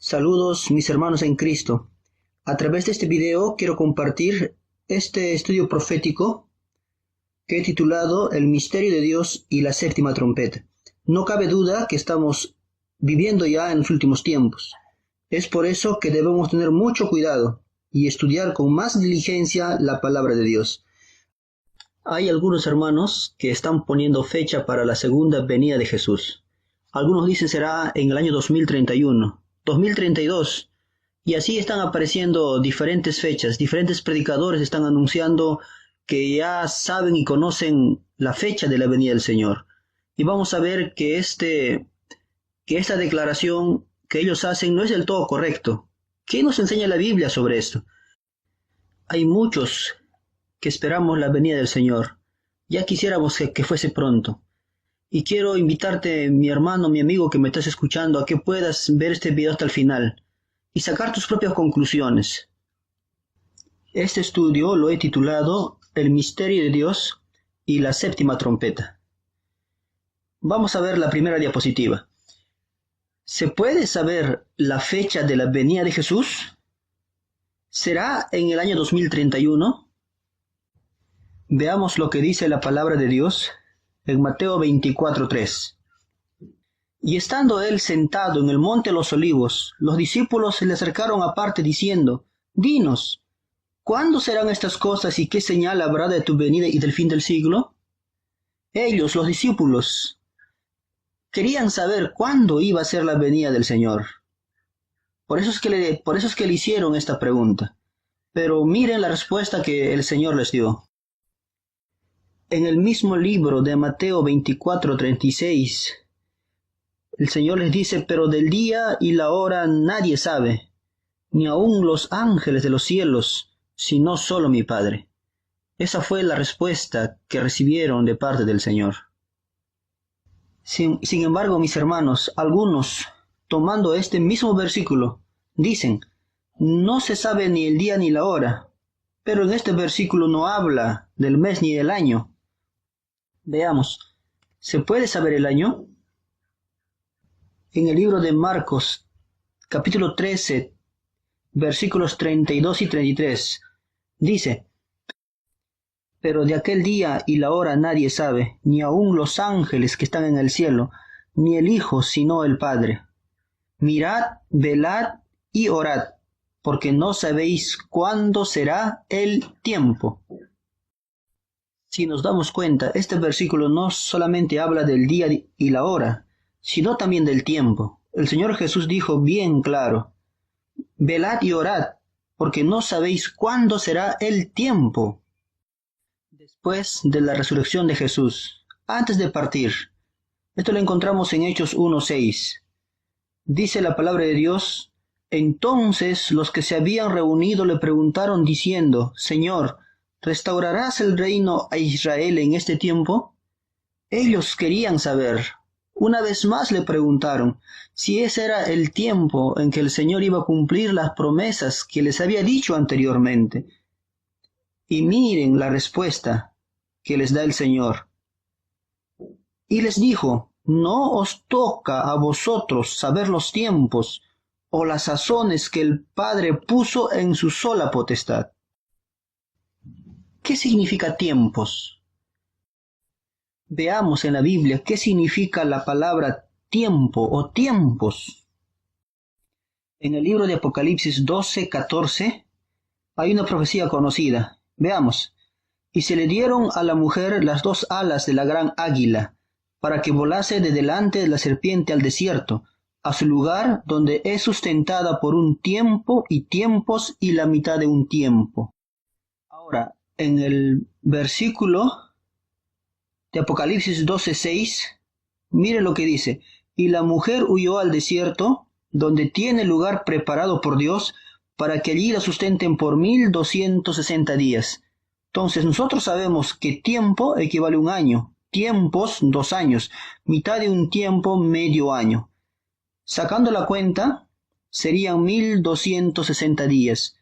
Saludos mis hermanos en Cristo. A través de este video quiero compartir este estudio profético que he titulado El misterio de Dios y la séptima trompeta. No cabe duda que estamos viviendo ya en los últimos tiempos. Es por eso que debemos tener mucho cuidado y estudiar con más diligencia la palabra de Dios. Hay algunos hermanos que están poniendo fecha para la segunda venida de Jesús. Algunos dicen será en el año 2031. 2032, y así están apareciendo diferentes fechas, diferentes predicadores están anunciando que ya saben y conocen la fecha de la venida del Señor. Y vamos a ver que esta declaración que ellos hacen no es del todo correcto. ¿Qué nos enseña la Biblia sobre esto? Hay muchos que esperamos la venida del Señor. Ya quisiéramos que fuese pronto. Y quiero invitarte, mi hermano, mi amigo que me estás escuchando, a que puedas ver este video hasta el final y sacar tus propias conclusiones. Este estudio lo he titulado El misterio de Dios y la séptima trompeta. Vamos a ver la primera diapositiva. ¿Se puede saber la fecha de la venida de Jesús? ¿Será en el año 2031? Veamos lo que dice la palabra de Dios en Mateo 24:3. Y estando él sentado en el monte de los olivos, los discípulos se le acercaron aparte diciendo: Dinos, ¿cuándo serán estas cosas y qué señal habrá de tu venida y del fin del siglo? Ellos, los discípulos, querían saber cuándo iba a ser la venida del Señor. Por eso es que le hicieron esta pregunta. Pero miren la respuesta que el Señor les dio. En el mismo libro de Mateo 24:36, el Señor les dice: pero del día y la hora nadie sabe, ni aun los ángeles de los cielos, sino solo mi Padre. Esa fue la respuesta que recibieron de parte del Señor. Sin embargo, mis hermanos, algunos, tomando este mismo versículo, dicen: no se sabe ni el día ni la hora, pero en este versículo no habla del mes ni del año. Veamos, ¿se puede saber el año? En el libro de Marcos, capítulo 13, versículos 32 y 33, dice: pero de aquel día y la hora nadie sabe, ni aun los ángeles que están en el cielo, ni el Hijo, sino el Padre. Mirad, velad y orad, porque no sabéis cuándo será el tiempo. Si nos damos cuenta, este versículo no solamente habla del día y la hora, sino también del tiempo. El Señor Jesús dijo bien claro: velad y orad, porque no sabéis cuándo será el tiempo. Después de la resurrección de Jesús, antes de partir, esto lo encontramos en Hechos 1:6. Dice la palabra de Dios: entonces los que se habían reunido le preguntaron diciendo: Señor, ¿restaurarás el reino a Israel en este tiempo? Ellos querían saber. Una vez más le preguntaron si ese era el tiempo en que el Señor iba a cumplir las promesas que les había dicho anteriormente. Y miren la respuesta que les da el Señor. Y les dijo: no os toca a vosotros saber los tiempos o las sazones que el Padre puso en su sola potestad. ¿Qué significa tiempos? Veamos en la Biblia qué significa la palabra tiempo o tiempos. En el libro de Apocalipsis 12:14 hay una profecía conocida. Veamos. Y se le dieron a la mujer las dos alas de la gran águila, para que volase de delante de la serpiente al desierto, a su lugar donde es sustentada por un tiempo y tiempos y la mitad de un tiempo. Ahora, en el versículo de Apocalipsis 12:6, mire lo que dice: y la mujer huyó al desierto, donde tiene lugar preparado por Dios, para que allí la sustenten por 1260 días. Entonces nosotros sabemos que tiempo equivale a un año, tiempos 2 años, mitad de un tiempo medio año. Sacando la cuenta, serían 1260 días.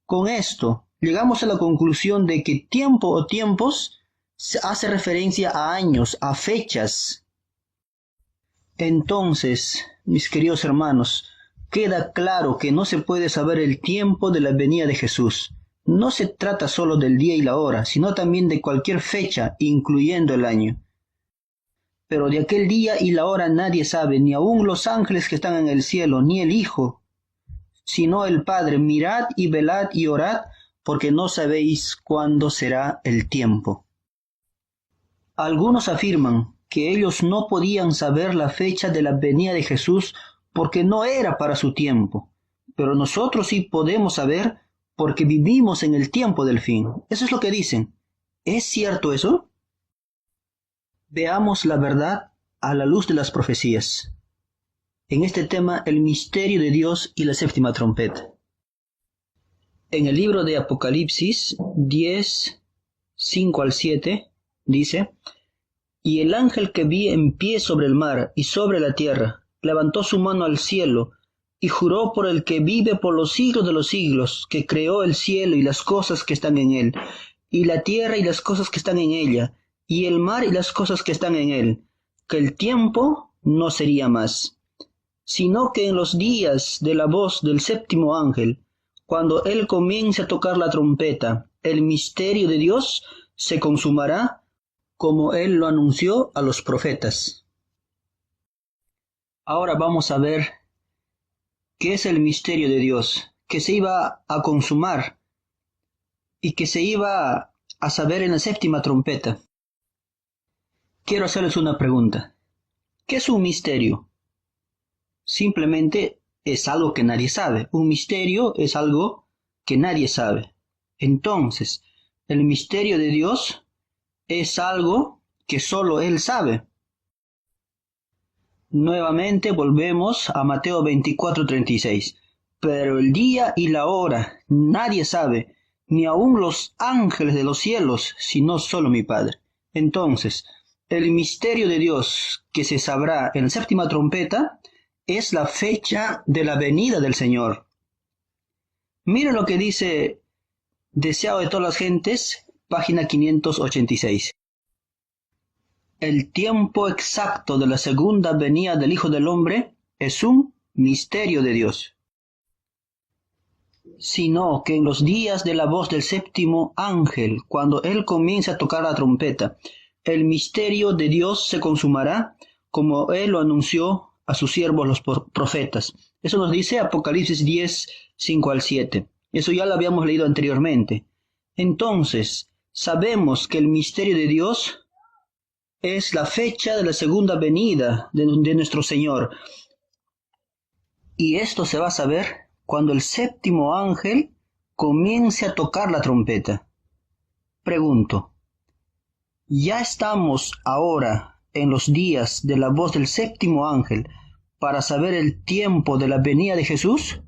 Con esto llegamos a la conclusión de que tiempo o tiempos hace referencia a años, a fechas. Entonces, mis queridos hermanos, queda claro que no se puede saber el tiempo de la venida de Jesús. No se trata solo del día y la hora, sino también de cualquier fecha, incluyendo el año. Pero de aquel día y la hora nadie sabe, ni aun los ángeles que están en el cielo, ni el Hijo, sino el Padre. Mirad y velad y orad, porque no sabéis cuándo será el tiempo. Algunos afirman que ellos no podían saber la fecha de la venida de Jesús porque no era para su tiempo, pero nosotros sí podemos saber porque vivimos en el tiempo del fin. Eso es lo que dicen. ¿Es cierto eso? Veamos la verdad a la luz de las profecías. En este tema, el misterio de Dios y la séptima trompeta. En el libro de Apocalipsis 10, 5 al 7, dice: Y el ángel que vi en pie sobre el mar y sobre la tierra, levantó su mano al cielo, y juró por el que vive por los siglos de los siglos, que creó el cielo y las cosas que están en él, y la tierra y las cosas que están en ella, y el mar y las cosas que están en él, que el tiempo no sería más, sino que en los días de la voz del séptimo ángel, cuando él comience a tocar la trompeta, el misterio de Dios se consumará, como él lo anunció a los profetas. Ahora vamos a ver qué es el misterio de Dios, que se iba a consumar y que se iba a saber en la séptima trompeta. Quiero hacerles una pregunta. ¿Qué es un misterio? Simplemente es algo que nadie sabe. Un misterio es algo que nadie sabe. Entonces, el misterio de Dios es algo que solo Él sabe. Nuevamente volvemos a Mateo 24:36. Pero el día y la hora nadie sabe, ni aun los ángeles de los cielos, sino solo mi Padre. Entonces, el misterio de Dios que se sabrá en la séptima trompeta es la fecha de la venida del Señor. Mira lo que dice Deseado de todas las gentes, página 586. El tiempo exacto de la segunda venida del Hijo del Hombre es un misterio de Dios. Sino que en los días de la voz del séptimo ángel, cuando él comience a tocar la trompeta, el misterio de Dios se consumará, como él lo anunció a sus siervos los profetas. Eso nos dice Apocalipsis 10, 5 al 7. Eso ya lo habíamos leído anteriormente. Entonces, sabemos que el misterio de Dios es la fecha de la segunda venida de nuestro Señor. Y esto se va a saber cuando el séptimo ángel comience a tocar la trompeta. Pregunto, ¿ya estamos ahora en los días de la voz del séptimo ángel para saber el tiempo de la venida de Jesús?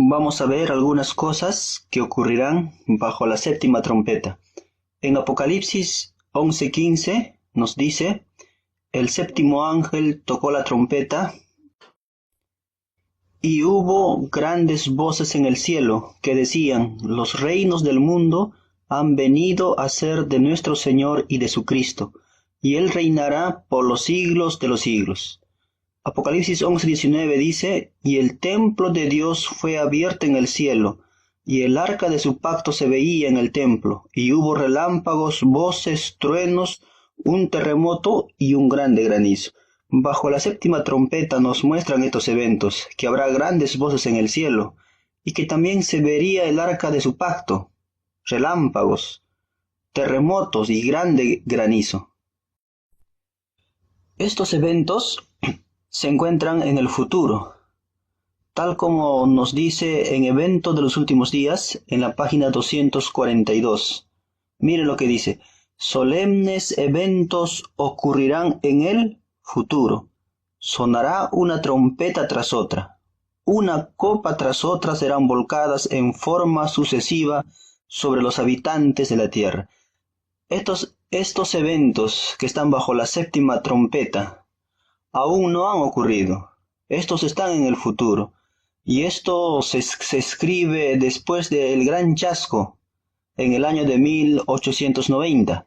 Vamos a ver algunas cosas que ocurrirán bajo la séptima trompeta. En Apocalipsis 11:15 nos dice: el séptimo ángel tocó la trompeta y hubo grandes voces en el cielo que decían: los reinos del mundo han venido a ser de nuestro Señor y de su Cristo, y Él reinará por los siglos de los siglos. Apocalipsis 11:19 dice: y el templo de Dios fue abierto en el cielo, y el arca de su pacto se veía en el templo, y hubo relámpagos, voces, truenos, un terremoto y un grande granizo. Bajo la séptima trompeta nos muestran estos eventos, que habrá grandes voces en el cielo, y que también se vería el arca de su pacto, relámpagos, terremotos y grande granizo. Estos eventos se encuentran en el futuro, tal como nos dice en Eventos de los Últimos Días, en la página 242. Miren lo que dice: solemnes eventos ocurrirán en el futuro. Sonará una trompeta tras otra. Una copa tras otra serán volcadas en forma sucesiva sobre los habitantes de la tierra. Estos eventos que están bajo la séptima trompeta aún no han ocurrido. Estos están en el futuro. Y esto se escribe después del gran chasco, en el año de 1890.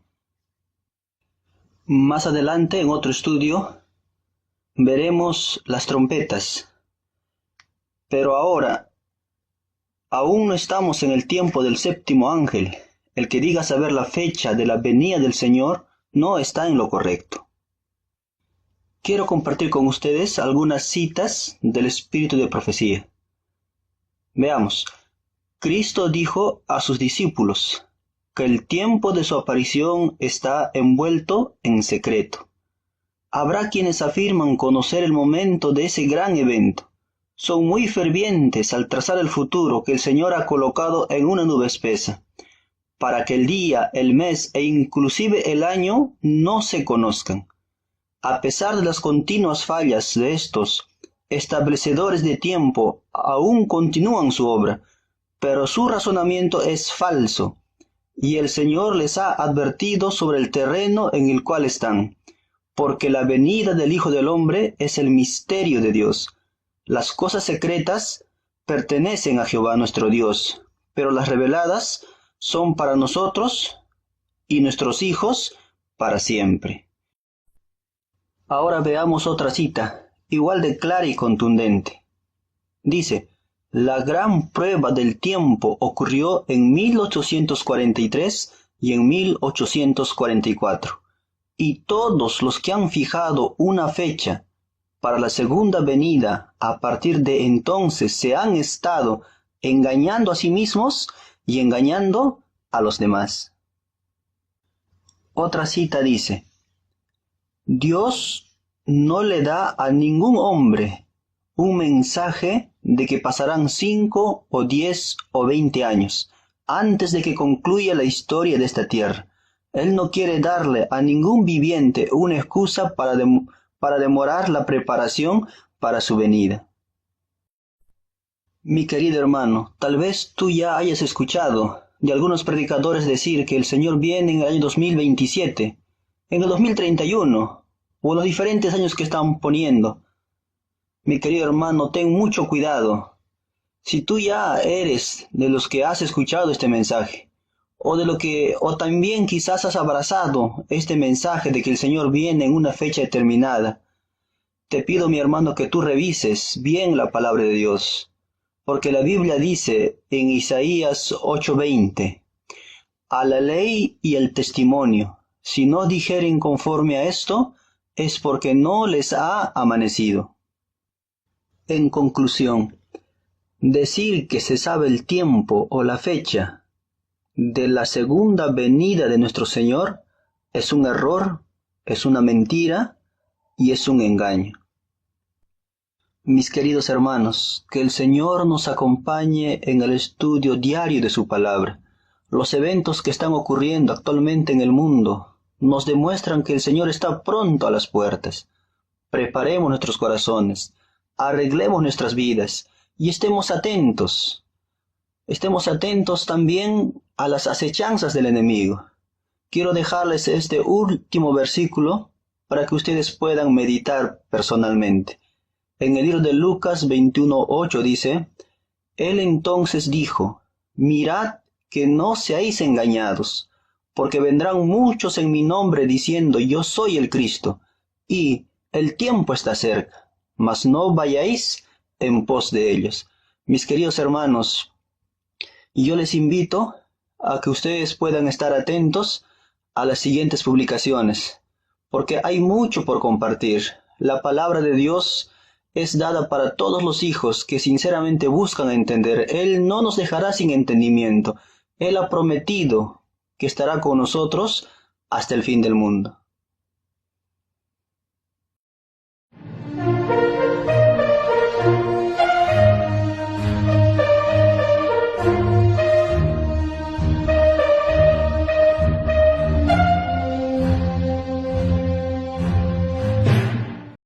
Más adelante, en otro estudio, veremos las trompetas. Pero ahora, aún no estamos en el tiempo del séptimo ángel. El que diga saber la fecha de la venida del Señor no está en lo correcto. Quiero compartir con ustedes algunas citas del espíritu de profecía. Veamos. Cristo dijo a sus discípulos que el tiempo de su aparición está envuelto en secreto. Habrá quienes afirman conocer el momento de ese gran evento. Son muy fervientes al trazar el futuro que el Señor ha colocado en una nube espesa, para que el día, el mes e inclusive el año no se conozcan. A pesar de las continuas fallas de estos establecedores de tiempo, aún continúan su obra, pero su razonamiento es falso, y el Señor les ha advertido sobre el terreno en el cual están, porque la venida del Hijo del Hombre es el misterio de Dios. Las cosas secretas pertenecen a Jehová nuestro Dios, pero las reveladas son para nosotros y nuestros hijos para siempre. Ahora veamos otra cita, igual de clara y contundente. Dice, la gran prueba del tiempo ocurrió en 1843 y en 1844, y todos los que han fijado una fecha para la segunda venida a partir de entonces se han estado engañando a sí mismos y engañando a los demás. Otra cita dice, Dios no le da a ningún hombre un mensaje de que pasarán 5 o 10 o 20 años antes de que concluya la historia de esta tierra. Él no quiere darle a ningún viviente una excusa para demorar la preparación para su venida. Mi querido hermano, tal vez tú ya hayas escuchado de algunos predicadores decir que el Señor viene en el año 2027, en el 2031, o en los diferentes años que están poniendo. Mi querido hermano, ten mucho cuidado. Si tú ya eres de los que has escuchado este mensaje, o también quizás has abrazado este mensaje de que el Señor viene en una fecha determinada, te pido, mi hermano, que tú revises bien la palabra de Dios. Porque la Biblia dice en Isaías 8:20, a la ley y el testimonio, si no dijeren conforme a esto, es porque no les ha amanecido. En conclusión, decir que se sabe el tiempo o la fecha de la segunda venida de nuestro Señor es un error, es una mentira y es un engaño. Mis queridos hermanos, que el Señor nos acompañe en el estudio diario de su palabra. Los eventos que están ocurriendo actualmente en el mundo nos demuestran que el Señor está pronto a las puertas. Preparemos nuestros corazones, arreglemos nuestras vidas y estemos atentos. Estemos atentos también a las acechanzas del enemigo. Quiero dejarles este último versículo para que ustedes puedan meditar personalmente. En el libro de Lucas 21:8 dice, Él entonces dijo, mirad que no seáis engañados, porque vendrán muchos en mi nombre diciendo, yo soy el Cristo, y el tiempo está cerca, mas no vayáis en pos de ellos. Mis queridos hermanos, yo les invito a que ustedes puedan estar atentos a las siguientes publicaciones, porque hay mucho por compartir. La palabra de Dios es dada para todos los hijos que sinceramente buscan entender. Él no nos dejará sin entendimiento. Él ha prometido que estará con nosotros hasta el fin del mundo.